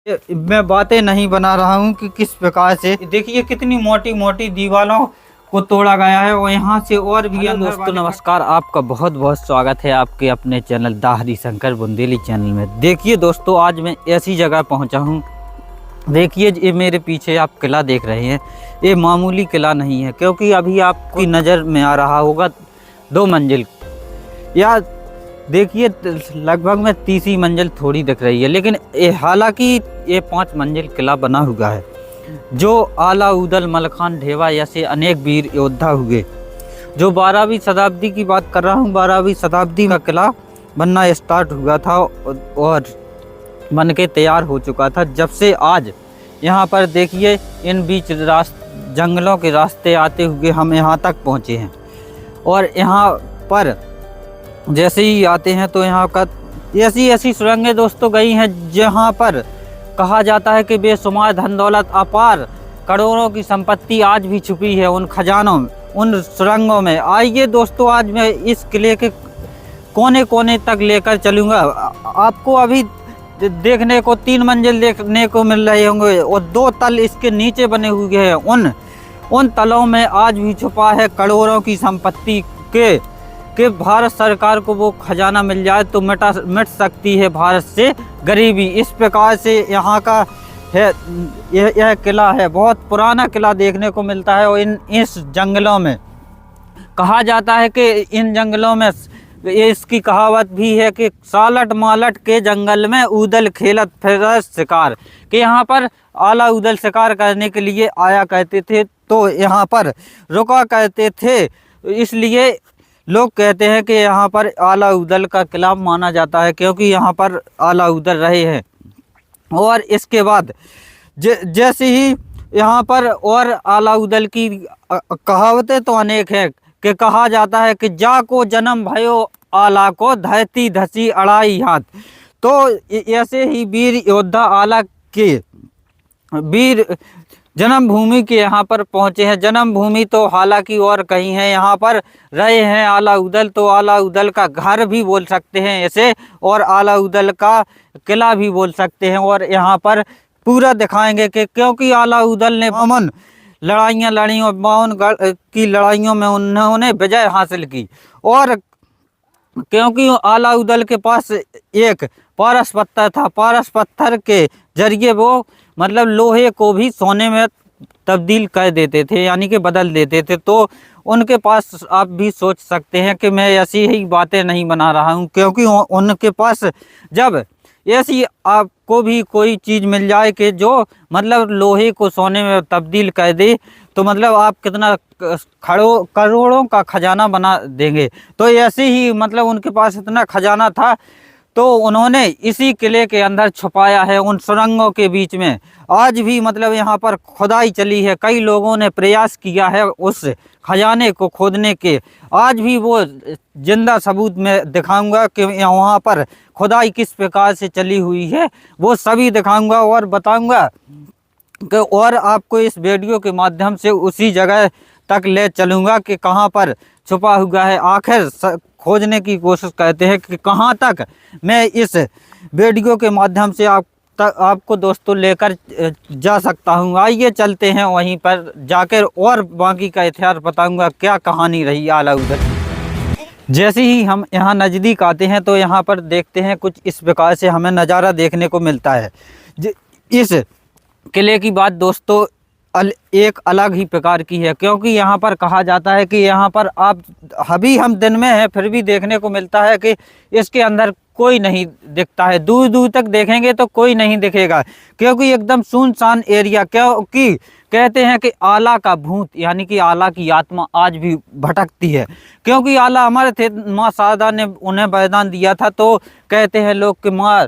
मैं बातें नहीं बना रहा हूँ कि किस प्रकार से देखिए कितनी मोटी मोटी दीवारों को तोड़ा गया है और यहाँ से और भी दोस्तों नमस्कार, आपका बहुत बहुत स्वागत है आपके अपने चैनल दा हरिशंकर बुंदेली चैनल में। देखिए दोस्तों, आज मैं ऐसी जगह पहुँचा हूँ। देखिए ये मेरे पीछे आप किला देख रहे हैं, ये मामूली किला नहीं है, क्योंकि अभी आपकी नज़र में आ रहा होगा 2 मंजिल या देखिए लगभग में 30 मंजिल थोड़ी दिख रही है, लेकिन हालांकि ये 5 मंजिल किला बना हुआ है। जो आला उदल मलखान ढेवा जैसे अनेक वीर योद्धा हुए, जो 12वीं शताब्दी की बात कर रहा हूँ, 12वीं शताब्दी में किला बनना स्टार्ट हुआ था और बन के तैयार हो चुका था। जब से आज यहाँ पर देखिए इन बीच जंगलों के रास्ते आते हुए हम यहाँ तक पहुँचे हैं। और यहाँ पर जैसे ही आते हैं तो यहाँ का ऐसी ऐसी सुरंगें दोस्तों गई हैं जहाँ पर कहा जाता है कि बेशुमार धन दौलत अपार करोड़ों की संपत्ति आज भी छुपी है उन खजानों में, उन सुरंगों में। आइए दोस्तों, आज मैं इस किले के कोने कोने तक लेकर चलूँगा। आपको अभी देखने को 3 मंजिल देखने को मिल रहे होंगे और 2 तल इसके नीचे बने हुए हैं। उन तलों में आज भी छुपा है करोड़ों की संपत्ति के भारत सरकार को वो खजाना मिल जाए तो मिट सकती है भारत से गरीबी। इस प्रकार से यहाँ का है यह किला है। बहुत पुराना किला देखने को मिलता है और इस जंगलों में कहा जाता है कि इन जंगलों में इसकी कहावत भी है कि सालट मालट के जंगल में उदल खेलत फिरत शिकार, कि यहाँ पर आला उदल शिकार करने के लिए आया करते थे तो यहाँ पर रुका करते थे। इसलिए लोग कहते हैं कि यहाँ पर आला उदल का किला माना जाता है, क्योंकि यहाँ पर आला उदल रहे हैं। और इसके बाद जैसे ही यहाँ पर और आला उदल की कहावतें तो अनेक हैं कि कहा जाता है कि जा को जन्म भयो आला को धरती धसी अड़ाई हाथ। तो ऐसे ही वीर योद्धा आला के वीर जन्मभूमि के यहाँ पर पहुँचे हैं। जन्मभूमि तो हालांकि और कहीं है, यहाँ पर रहे हैं आला उदल, तो आला उदल का घर भी बोल सकते हैं इसे और आला उदल का किला भी बोल सकते हैं। और यहाँ पर पूरा दिखाएंगे कि क्योंकि आला उदल ने 52 लड़ाइयाँ लड़ी और 52 की लड़ाइयों में उन्होंने विजय हासिल की। और क्योंकि आला उदल के पास एक पारस पत्थर था, पारस पत्थर के जरिए वो मतलब लोहे को भी सोने में तब्दील कर देते थे, यानी कि बदल देते थे। तो उनके पास आप भी सोच सकते हैं कि मैं ऐसी ही बातें नहीं बना रहा हूं, क्योंकि उनके पास जब ऐसी आपको भी कोई चीज़ मिल जाए कि जो मतलब लोहे को सोने में तब्दील कर दे, तो मतलब आप कितना करोड़ों का खजाना बना देंगे। तो ऐसे ही मतलब उनके पास इतना खजाना था तो उन्होंने इसी किले के अंदर छुपाया है, उन सुरंगों के बीच में। आज भी मतलब यहाँ पर खुदाई चली है, कई लोगों ने प्रयास किया है उस खजाने को खोदने के। आज भी वो जिंदा सबूत में दिखाऊंगा कि वहाँ पर खुदाई किस प्रकार से चली हुई है, वो सभी दिखाऊंगा और बताऊंगा कि और आपको इस वीडियो के माध्यम से उसी जगह तक ले चलूँगा कि कहाँ पर छुपा हुआ है। आखिर खोजने की कोशिश करते हैं कि कहाँ तक मैं इस वीडियो के माध्यम से आपको दोस्तों लेकर जा सकता हूँ। आइए चलते हैं, वहीं पर जाकर और बाकी का इतिहास बताऊँगा क्या कहानी रही आला उदल। जैसे ही हम यहाँ नज़दीक आते हैं तो यहाँ पर देखते हैं कुछ इस प्रकार से हमें नज़ारा देखने को मिलता है। इस किले की बात दोस्तों एक अलग ही प्रकार की है, क्योंकि यहाँ पर कहा जाता है कि यहाँ पर आप अभी हम दिन में हैं फिर भी देखने को मिलता है कि इसके अंदर कोई नहीं दिखता है। दूर दूर तक देखेंगे तो कोई नहीं दिखेगा, क्योंकि एकदम सुनसान एरिया। क्योंकि कहते हैं कि आला का भूत यानी कि आला की आत्मा आज भी भटकती है, क्योंकि आला अमर थे। माँ शारदा ने उन्हें वरदान दिया था, तो कहते हैं लोग कि माँ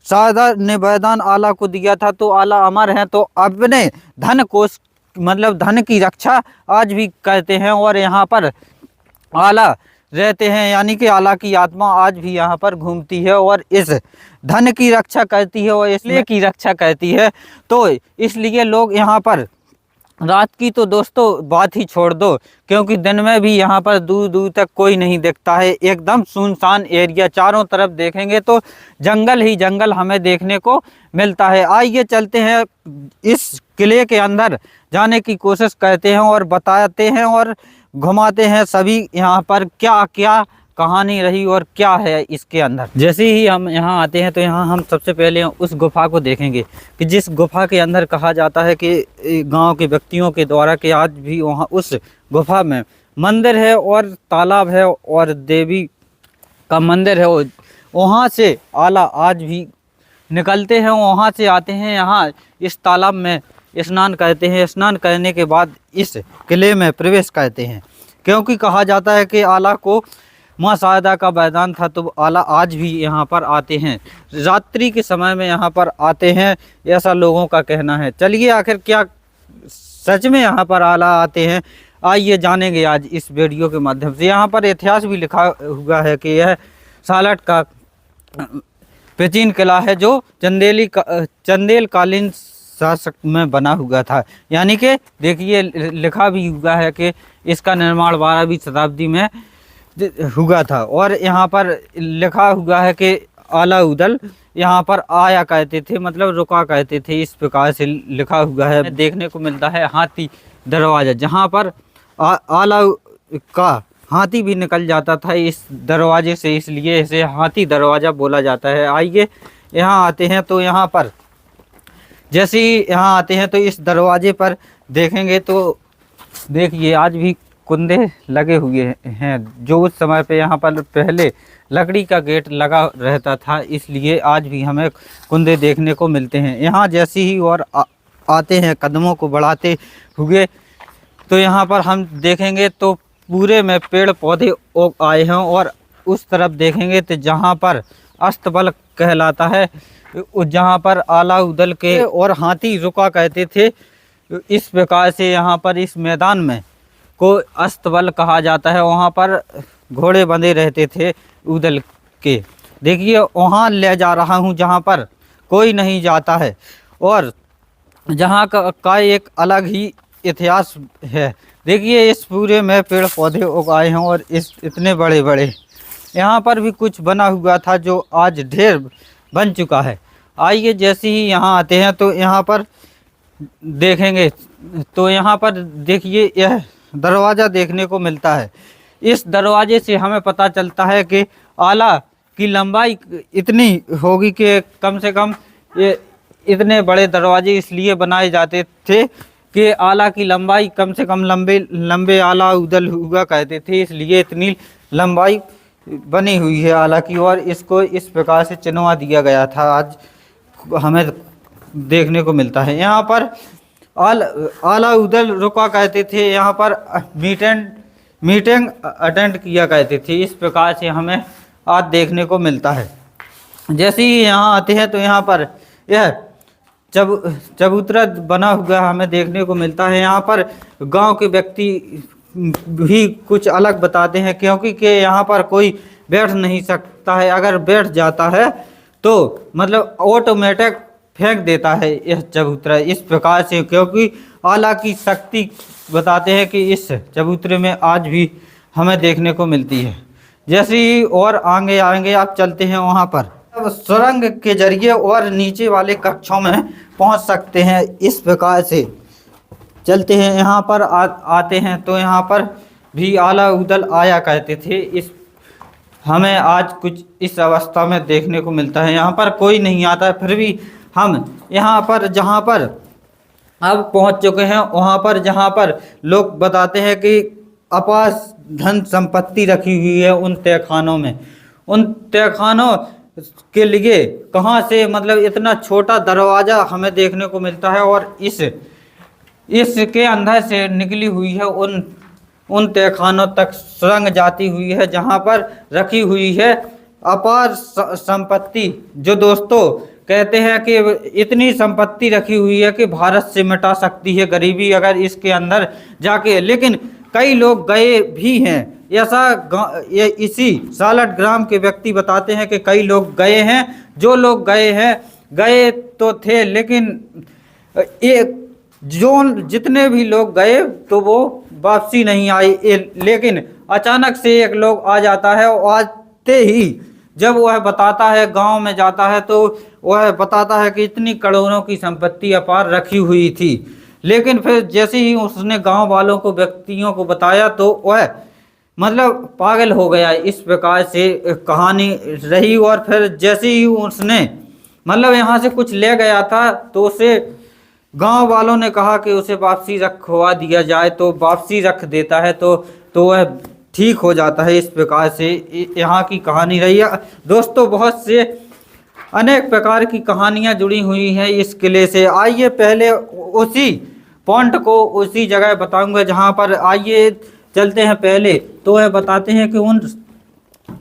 शारदा ने वरदान आला को दिया था तो आला अमर हैं, तो अपने धन को मतलब धन की रक्षा आज भी करते हैं और यहाँ पर आला रहते हैं, यानी कि आला की आत्मा आज भी यहाँ पर घूमती है और इस धन की रक्षा करती है और इसलिए की रक्षा करती है। तो इसलिए लोग यहाँ पर रात की तो दोस्तों बात ही छोड़ दो, क्योंकि दिन में भी यहाँ पर दूर दूर तक कोई नहीं दिखता है। एकदम सुनसान एरिया, चारों तरफ देखेंगे तो जंगल ही जंगल हमें देखने को मिलता है। आइए चलते हैं इस किले के अंदर जाने की कोशिश करते हैं और बताते हैं और घुमाते हैं सभी यहाँ पर क्या क्या कहानी रही और क्या है इसके अंदर। जैसे ही हम यहाँ आते हैं तो यहाँ हम सबसे पहले उस गुफा को देखेंगे कि जिस गुफा के अंदर कहा जाता है कि गांव के व्यक्तियों के द्वारा कि आज भी वहाँ उस गुफा में मंदिर है और तालाब है और देवी का मंदिर है। वहाँ से आला आज भी निकलते हैं, वहाँ से आते हैं यहाँ इस तालाब में स्नान करते हैं। स्नान करने के बाद इस किले में प्रवेश करते हैं, क्योंकि कहा जाता है कि आला को माँ शारदा का वरदान था, तो आला आज भी यहाँ पर आते हैं। रात्रि के समय में यहाँ पर आते हैं, ऐसा लोगों का कहना है। चलिए आखिर क्या सच में यहाँ पर आला आते हैं, आइए जानेंगे आज इस वीडियो के माध्यम से। यहाँ पर इतिहास भी लिखा हुआ है कि यह सालट का प्राचीन किला है जो चंदेल कालीन शासक में बना हुआ था। यानी कि देखिए लिखा भी हुआ है कि इसका निर्माण 12वीं शताब्दी में हुआ था। और यहाँ पर लिखा हुआ है कि आला उदल यहाँ पर आया कहते थे, मतलब रुका कहते थे, इस प्रकार से लिखा हुआ है। देखने को मिलता है हाथी दरवाज़ा, जहाँ पर आला का हाथी भी निकल जाता था इस दरवाजे से, इसलिए इसे हाथी दरवाज़ा बोला जाता है। आइए यहाँ आते हैं तो यहाँ पर जैसे ही यहाँ आते हैं तो इस दरवाजे पर देखेंगे तो देखिए आज भी कुंदे लगे हुए हैं, जो उस समय पे यहाँ पर पहले लकड़ी का गेट लगा रहता था, इसलिए आज भी हमें कुंदे देखने को मिलते हैं। यहाँ जैसे ही और आते हैं कदमों को बढ़ाते हुए तो यहाँ पर हम देखेंगे तो पूरे में पेड़ पौधे आए हैं। और उस तरफ देखेंगे तो जहाँ पर अस्तबल कहलाता है, जहाँ पर आला उदल के और हाथी रुका कहते थे, इस प्रकार से यहाँ पर इस मैदान में को अस्तबल कहा जाता है। वहाँ पर घोड़े बंधे रहते थे उदल के। देखिए वहाँ ले जा रहा हूँ जहाँ पर कोई नहीं जाता है और जहाँ का एक अलग ही इतिहास है। देखिए इस पूरे में पेड़ पौधे उगाए हैं और इस इतने बड़े बड़े यहाँ पर भी कुछ बना हुआ था जो आज ढेर बन चुका है। आइए जैसे ही यहाँ आते हैं तो यहाँ पर देखेंगे तो यहाँ पर देखिए यह दरवाज़ा देखने को मिलता है। इस दरवाजे से हमें पता चलता है कि आला की लंबाई इतनी होगी कि कम से कम ये इतने बड़े दरवाजे इसलिए बनाए जाते थे कि आला की लंबाई कम से कम लंबे आला उदल हुआ कहते थे, इसलिए इतनी लंबाई बनी हुई है आला की और इसको इस प्रकार से चिन्हवा दिया गया था। आज हमें देखने को मिलता है। यहाँ पर आला उदल रुका कहते थे, यहाँ पर मीटिंग अटेंड किया करते थे, इस प्रकार से हमें आज देखने को मिलता है। जैसे ही यहाँ आते हैं तो यहाँ पर यह चबूतरा बना हुआ हमें देखने को मिलता है। यहाँ पर गांव के व्यक्ति भी कुछ अलग बताते हैं, क्योंकि कि यहाँ पर कोई बैठ नहीं सकता है, अगर बैठ जाता है तो मतलब ऑटोमेटिक फेंक देता है यह चबूतरा, इस प्रकार से, क्योंकि आला की शक्ति बताते हैं कि इस चबूतरे में आज भी हमें देखने को मिलती है। जैसे ही और आगे आएंगे आप चलते हैं वहाँ पर सुरंग के जरिए और नीचे वाले कक्षों में पहुँच सकते हैं, इस प्रकार से चलते हैं। यहाँ पर आते हैं तो यहाँ पर भी आला उदल आया करते थे, इस हमें आज कुछ इस अवस्था में देखने को मिलता है। यहाँ पर कोई नहीं आता है, फिर भी हम यहाँ पर जहाँ पर अब पहुँच चुके हैं वहाँ पर जहाँ पर लोग बताते हैं कि अपार धन संपत्ति रखी हुई है उन तहखानों में। उन तहखानों के लिए कहाँ से मतलब इतना छोटा दरवाज़ा हमें देखने को मिलता है और इसके अंदर से निकली हुई है उन तहखानों तक सुरंग जाती हुई है, जहाँ पर रखी हुई है अपार संपत्ति, जो दोस्तों कहते हैं कि इतनी संपत्ति रखी हुई है कि भारत से मिटा सकती है गरीबी अगर इसके अंदर जाके। लेकिन कई लोग गए भी हैं, ऐसा इसी सालट ग्राम के व्यक्ति बताते हैं कि कई लोग गए हैं। जो लोग गए हैं गए तो थे, लेकिन एक जो जितने भी लोग गए तो वो वापसी नहीं आए। लेकिन अचानक से एक लोग आ जाता है और आते ही जब वह बताता है, गांव में जाता है तो वह बताता है कि इतनी करोड़ों की संपत्ति अपार रखी हुई थी। लेकिन फिर जैसे ही उसने गांव वालों को, व्यक्तियों को बताया तो वह मतलब पागल हो गया। इस प्रकार से कहानी रही। और फिर जैसे ही उसने मतलब यहाँ से कुछ ले गया था तो उसे गांव वालों ने कहा कि उसे वापसी रखवा दिया जाए, तो वापसी रख देता है तो वह ठीक हो जाता है। इस प्रकार से यहाँ की कहानी रही है दोस्तों। बहुत से अनेक प्रकार की कहानियाँ जुड़ी हुई हैं इस किले से। आइए पहले उसी पॉइंट को, उसी जगह बताऊंगा जहाँ पर, आइए चलते हैं पहले। तो वह बताते हैं कि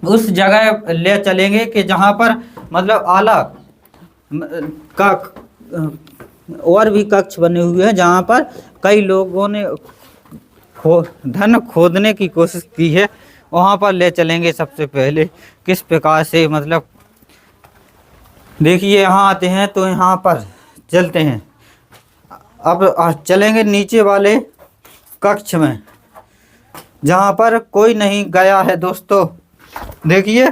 उस जगह ले चलेंगे कि जहाँ पर मतलब आला का और भी कक्ष बने हुए हैं, जहाँ पर कई लोगों ने धन खोदने की कोशिश की है। वहाँ पर ले चलेंगे सबसे पहले किस प्रकार से, मतलब देखिए यहाँ आते हैं तो यहाँ पर चलते हैं। अब चलेंगे नीचे वाले कक्ष में जहाँ पर कोई नहीं गया है दोस्तों। देखिए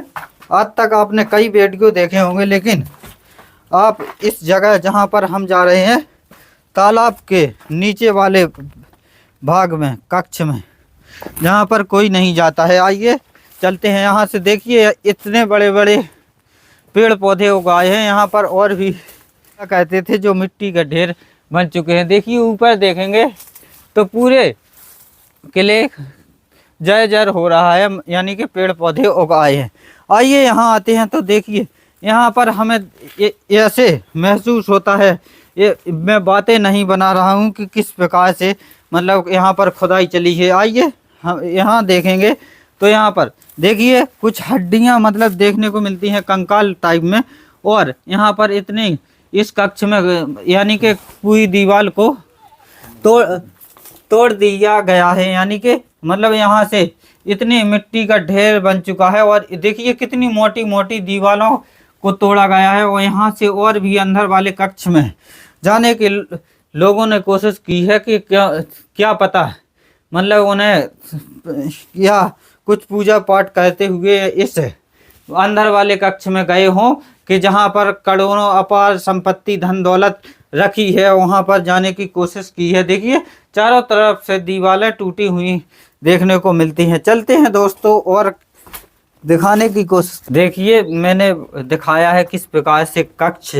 आज तक आपने कई वीडियो देखे होंगे, लेकिन आप इस जगह जहाँ पर हम जा रहे हैं, तालाब के नीचे वाले भाग में, कक्ष में, जहाँ पर कोई नहीं जाता है। आइए चलते हैं यहाँ से। देखिए इतने बड़े बड़े पेड़ पौधे उगाए हैं यहाँ पर, और भी क्या कहते थे जो मिट्टी का ढेर बन चुके हैं। देखिए ऊपर देखेंगे तो पूरे किले जय जय हो रहा है, यानी कि पेड़ पौधे उगाए हैं। आइए यहाँ आते हैं तो देखिए यहाँ पर हमें ऐसे महसूस होता है, ये मैं बातें नहीं बना रहा हूँ कि किस प्रकार से मतलब यहाँ पर खुदाई चली है। आइए हम यहाँ देखेंगे तो यहाँ पर देखिए कुछ हड्डियाँ मतलब देखने को मिलती हैं कंकाल टाइप में। और यहाँ पर इतनी इस कक्ष में यानी कि पूरी दीवार को तोड़ दिया गया है, यानी कि मतलब यहाँ से इतनी मिट्टी का ढेर बन चुका है। और देखिए कितनी मोटी मोटी दीवारों को तोड़ा गया है। और यहाँ से और भी अंदर वाले कक्ष में जाने के लोगों ने कोशिश की है कि क्या पता मतलब उन्हें या कुछ पूजा पाठ करते हुए इस अंदर वाले कक्ष में गए हों कि जहाँ पर करोड़ों अपार संपत्ति, धन दौलत रखी है, वहाँ पर जाने की कोशिश की है। देखिए चारों तरफ से दीवारें टूटी हुई देखने को मिलती हैं। चलते हैं दोस्तों और दिखाने की कोशिश। देखिए मैंने दिखाया है किस प्रकार से कक्ष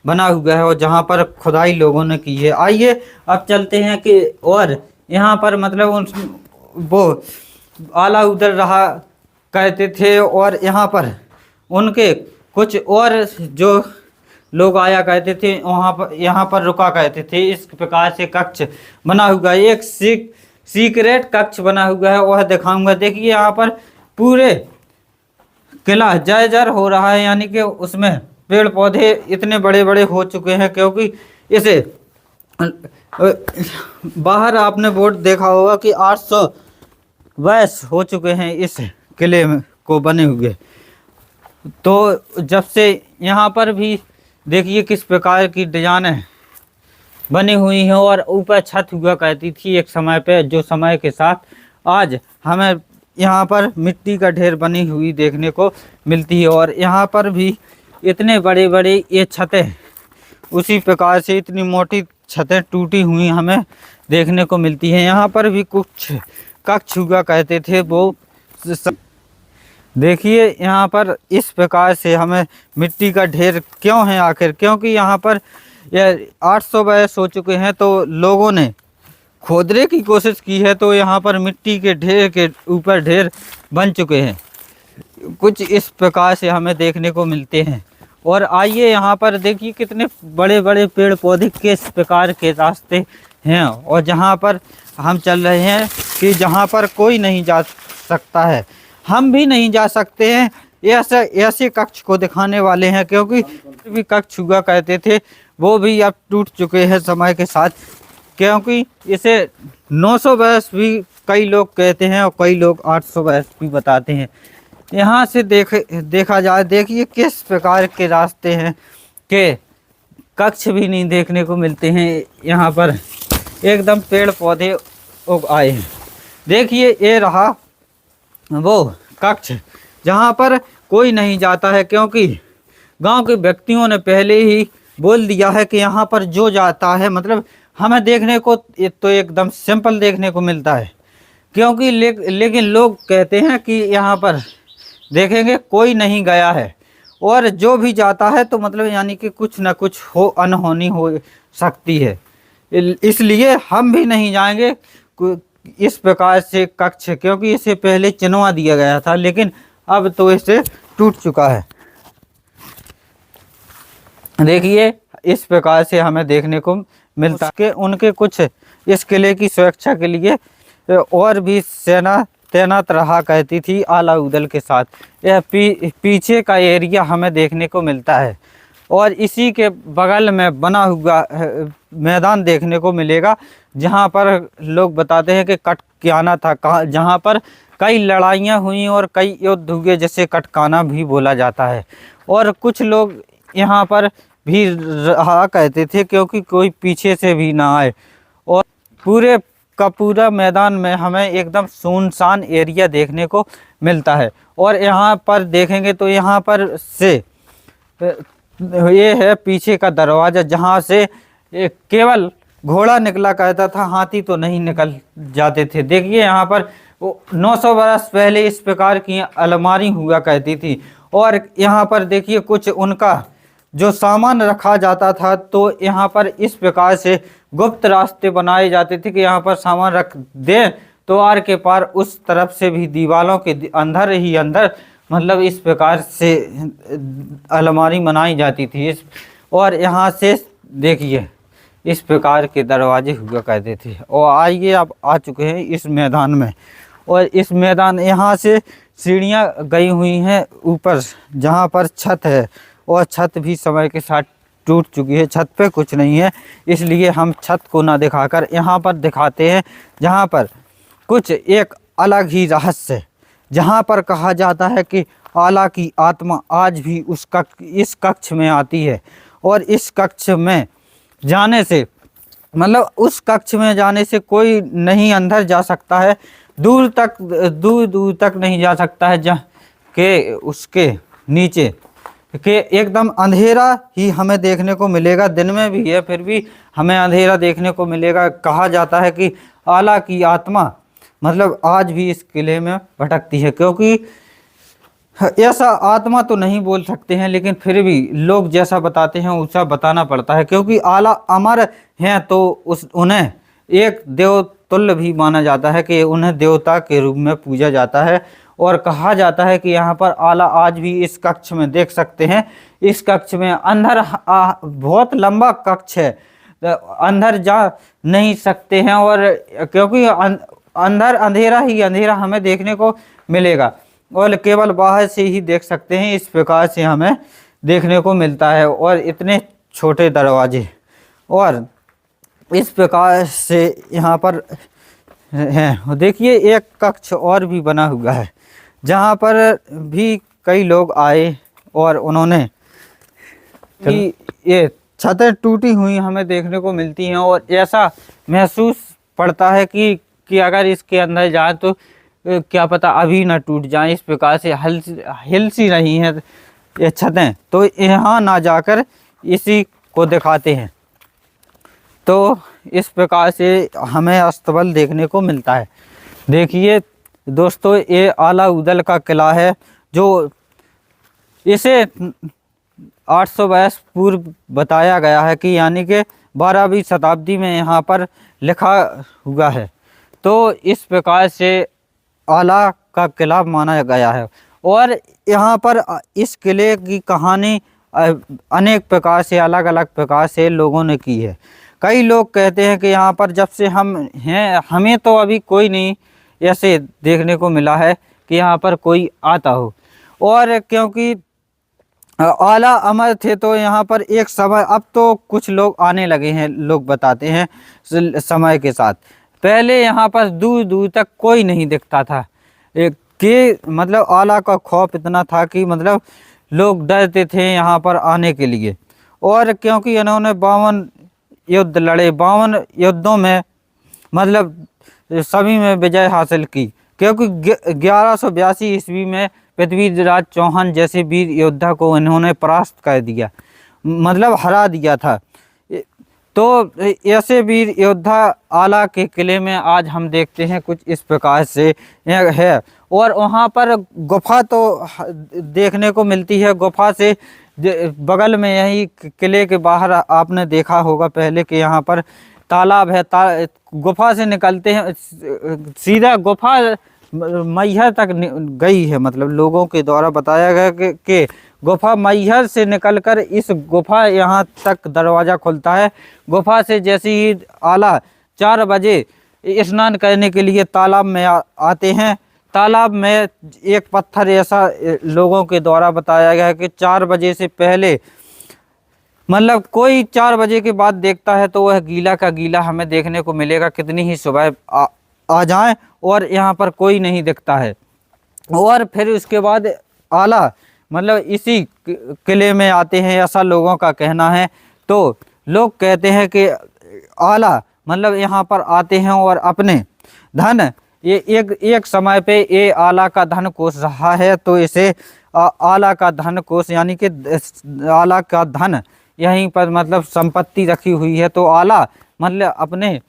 बना हुआ है और जहाँ पर खुदाई लोगों ने की है। आइए अब चलते हैं कि और यहाँ पर मतलब वो आला उधर रहा कहते थे, और यहाँ पर उनके कुछ और जो लोग आया कहते थे वहाँ पर, यहाँ पर रुका कहते थे। इस प्रकार से कक्ष बना हुआ है, एक सीक्रेट कक्ष बना हुआ है, वह दिखाऊंगा। देखिए यहाँ पर पूरे किला जय जय हो रहा है, यानी कि उसमें पेड़ पौधे इतने बड़े बड़े हो चुके हैं, क्योंकि इसे बाहर आपने बोर्ड देखा होगा कि 800 वर्ष हो चुके हैं इस किले में को बने हुए। तो जब से यहाँ पर भी देखिए किस प्रकार की डिजाइनें बनी हुई हैं, और ऊपर छत हुआ करती थी एक समय पे, जो समय के साथ आज हमें यहाँ पर मिट्टी का ढेर बनी हुई देखने को मिलती है। और यहाँ पर भी इतने बड़े बड़े ये छतें, उसी प्रकार से इतनी मोटी छतें टूटी हुई हमें देखने को मिलती हैं। यहाँ पर भी कुछ कक्ष हुआ कहते थे वो। देखिए यहाँ पर इस प्रकार से हमें मिट्टी का ढेर क्यों है आखिर, क्योंकि यहाँ पर यह 800 वर्ष हो चुके हैं, तो लोगों ने खोदने की कोशिश की है, तो यहाँ पर मिट्टी के ढेर के ऊपर ढेर बन चुके हैं। कुछ इस प्रकार से हमें देखने को मिलते हैं। और आइए यहाँ पर देखिए कितने बड़े बड़े पेड़ पौधे किस प्रकार के रास्ते हैं, और जहाँ पर हम चल रहे हैं कि जहाँ पर कोई नहीं जा सकता है, हम भी नहीं जा सकते हैं। ऐसे कक्ष को दिखाने वाले हैं, क्योंकि भी कक्ष हुआ कहते थे वो भी अब टूट चुके हैं समय के साथ, क्योंकि इसे 900 वर्ष भी कई लोग कहते हैं और कई लोग 800 वर्ष भी बताते हैं। यहाँ से देखा जाए, देखिए किस प्रकार के रास्ते हैं कि कक्ष भी नहीं देखने को मिलते हैं यहाँ पर। एकदम पेड़ पौधे उग आए हैं। देखिए ये रहा वो कक्ष जहाँ पर कोई नहीं जाता है, क्योंकि गांव के व्यक्तियों ने पहले ही बोल दिया है कि यहाँ पर जो जाता है, मतलब हमें देखने को तो एकदम सिंपल देखने को मिलता है, क्योंकि लेकिन लोग कहते हैं कि यहाँ पर देखेंगे कोई नहीं गया है, और जो भी जाता है तो मतलब यानी कि कुछ ना कुछ अनहोनी हो सकती है, इसलिए हम भी नहीं जाएंगे इस प्रकार से कक्ष, क्योंकि इसे पहले चिनवा दिया गया था, लेकिन अब तो इसे टूट चुका है। देखिए इस प्रकार से हमें देखने को मिलता है। उनके कुछ इस किले की सुरक्षा के लिए और भी सेना तैनात रहा करती थी अलाउद्दीन के साथ। यह पीछे का एरिया हमें देखने को मिलता है, और इसी के बगल में बना हुआ मैदान देखने को मिलेगा, जहां पर लोग बताते हैं कि कटकाना था, जहां पर कई लड़ाइयाँ हुई और कई युद्ध हुए, जिसे कटकाना भी बोला जाता है। और कुछ लोग यहाँ पर भी रहा कहते थे, क्योंकि कोई पीछे से भी ना आए, और पूरे का पूरा मैदान में हमें एकदम सुनसान एरिया देखने को मिलता है। और यहाँ पर देखेंगे तो यहाँ पर से ये है पीछे का दरवाज़ा, जहाँ से केवल घोड़ा निकला करता था, हाथी तो नहीं निकल जाते थे। देखिए यहाँ पर 900 बरस पहले इस प्रकार की अलमारी हुआ करती थी, और यहाँ पर देखिए कुछ उनका जो सामान रखा जाता था, तो यहाँ पर इस प्रकार से गुप्त रास्ते बनाए जाते थे कि यहाँ पर सामान रख दें तो आर के पार उस तरफ से भी दीवारों के अंदर ही अंदर, मतलब इस प्रकार से अलमारी बनाई जाती थी। और यहाँ से देखिए इस प्रकार के दरवाजे हुआ करते थे। और आइए अब आ चुके हैं इस मैदान में, और इस मैदान यहाँ से सीढ़ियाँ गई हुई हैं ऊपर, जहाँ पर छत है, और छत भी समय के साथ टूट चुकी है, छत पे कुछ नहीं है, इसलिए हम छत को ना दिखाकर यहाँ पर दिखाते हैं, जहाँ पर कुछ एक अलग ही रहस्य, जहाँ पर कहा जाता है कि आला की आत्मा आज भी इस कक्ष में आती है, और इस कक्ष में जाने से, मतलब उस कक्ष में जाने से कोई नहीं अंदर जा सकता है, दूर दूर तक नहीं जा सकता है, जहाँ के उसके नीचे कि एकदम अंधेरा ही हमें देखने को मिलेगा। दिन में भी है फिर भी हमें अंधेरा देखने को मिलेगा। कहा जाता है कि आला की आत्मा मतलब आज भी इस किले में भटकती है, क्योंकि ऐसा आत्मा तो नहीं बोल सकते हैं, लेकिन फिर भी लोग जैसा बताते हैं वैसा बताना पड़ता है, क्योंकि आला अमर हैं तो उन्हें एक देव तुल्य भी माना जाता है, कि उन्हें देवता के रूप में पूजा जाता है। और कहा जाता है कि यहाँ पर आला आज भी इस कक्ष में देख सकते हैं। इस कक्ष में अंदर बहुत लंबा कक्ष है, अंदर जा नहीं सकते हैं, और क्योंकि अंदर अंधेरा ही अंधेरा हमें देखने को मिलेगा, और केवल बाहर से ही देख सकते हैं। इस प्रकार से हमें देखने को मिलता है, और इतने छोटे दरवाजे, और इस प्रकार से यहाँ पर हैं। देखिए एक कक्ष और भी बना हुआ है, जहाँ पर भी कई लोग आए, और उन्होंने कि ये छतें टूटी हुई हमें देखने को मिलती हैं, और ऐसा महसूस पड़ता है कि अगर इसके अंदर जाए तो क्या पता अभी ना टूट जाए। इस प्रकार से हिल सी रही हैं ये छतें, तो यहाँ ना जाकर इसी को दिखाते हैं। तो इस प्रकार से हमें अस्तबल देखने को मिलता है। देखिए दोस्तों ये अलाउद्दीन का किला है, जो इसे 800 वर्ष पूर्व बताया गया है कि यानी कि 12वीं शताब्दी में यहाँ पर लिखा हुआ है। तो इस प्रकार से आला का किला माना गया है, और यहाँ पर इस किले की कहानी अनेक प्रकार से अलग अलग प्रकार से लोगों ने की है। कई लोग कहते हैं कि यहाँ पर जब से हम हैं, हमें तो अभी कोई नहीं ऐसे देखने को मिला है कि यहाँ पर कोई आता हो, और क्योंकि आला अमर थे तो यहाँ पर एक समय, अब तो कुछ लोग आने लगे हैं, लोग बताते हैं समय के साथ। पहले यहाँ पर दूर दूर तक कोई नहीं दिखता था, कि मतलब आला का खौफ इतना था कि मतलब लोग डरते थे यहाँ पर आने के लिए। और क्योंकि इन्होंने 52 युद्ध लड़े, 52 युद्धों में मतलब सभी में विजय हासिल की, क्योंकि 1182 ईस्वी में पृथ्वीराज चौहान जैसे वीर योद्धा को इन्होंने परास्त कर दिया, मतलब हरा दिया था। तो ऐसे वीर योद्धा आला के किले में आज हम देखते हैं कुछ इस प्रकार से है। और वहाँ पर गुफा तो देखने को मिलती है, गुफा से बगल में यही किले के बाहर आपने देखा होगा पहले कि यहाँ पर तालाब है। गुफा से निकलते हैं सीधा गुफा मैहर तक गई है, मतलब लोगों के द्वारा बताया गया कि गुफा मैहर से निकलकर इस गुफा यहाँ तक दरवाज़ा खुलता है। गुफा से जैसे ही आला 4 बजे स्नान करने के लिए तालाब में आते हैं, तालाब में एक पत्थर ऐसा लोगों के द्वारा बताया गया है कि 4 बजे से पहले, मतलब कोई 4 बजे के बाद देखता है तो वह गीला का गीला हमें देखने को मिलेगा, कितनी ही सुबह आ जाए और यहाँ पर कोई नहीं दिखता है। और फिर उसके बाद आला मतलब इसी किले में आते हैं, ऐसा लोगों का कहना है। तो लोग कहते हैं कि आला मतलब यहाँ पर आते हैं और अपने धन, ये एक समय पे ये आला का धन कोष रहा है, तो इसे आला का धन कोष यानी कि आला का धन यहीं पर मतलब संपत्ति रखी हुई है। तो आला मतलब अपने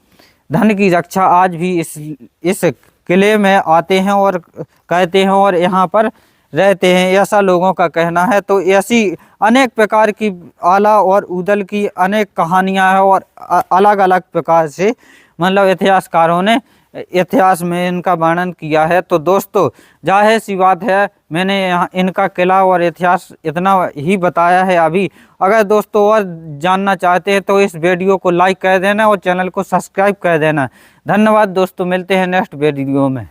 धन की रक्षा आज भी इस किले में आते हैं और कहते हैं और यहाँ पर रहते हैं, ऐसा लोगों का कहना है। तो ऐसी अनेक प्रकार की आला और ऊदल की अनेक कहानियाँ हैं और अलग अलग प्रकार से मतलब इतिहासकारों ने इतिहास में इनका वर्णन किया है। तो दोस्तों जाहिर सी बात है, मैंने यहाँ इनका किला और इतिहास इतना ही बताया है अभी। अगर दोस्तों और जानना चाहते हैं तो इस वीडियो को लाइक कर देना और चैनल को सब्सक्राइब कर देना। धन्यवाद दोस्तों, मिलते हैं नेक्स्ट वीडियो में।